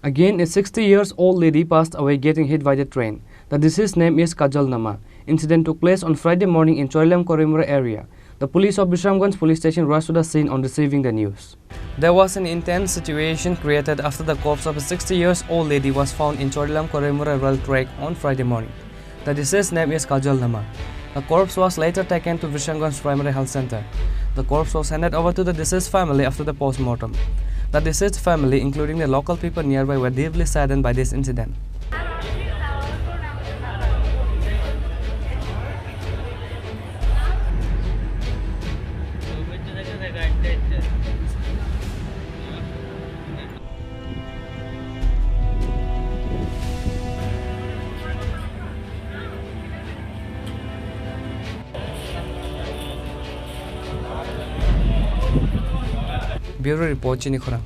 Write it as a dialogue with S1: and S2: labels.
S1: Again, a 60-year-old lady passed away getting hit by the train. The deceased's name is Kajal Nama. Incident took place on Friday morning in Charilam Karuimura area. The police of Bisramganj police station rushed to the scene on receiving the news. There was an intense situation created after the corpse of a 60-year-old lady was found in Charilam Karuimura rail track on Friday morning. The deceased's name is Kajal Nama. The corpse was later taken to Bisramganj Primary Health Center. The corpse was handed over to the deceased family after the post-mortem. The deceased family, including the local people nearby, were deeply saddened by this incident. Bureau Report, Chini, Khorang.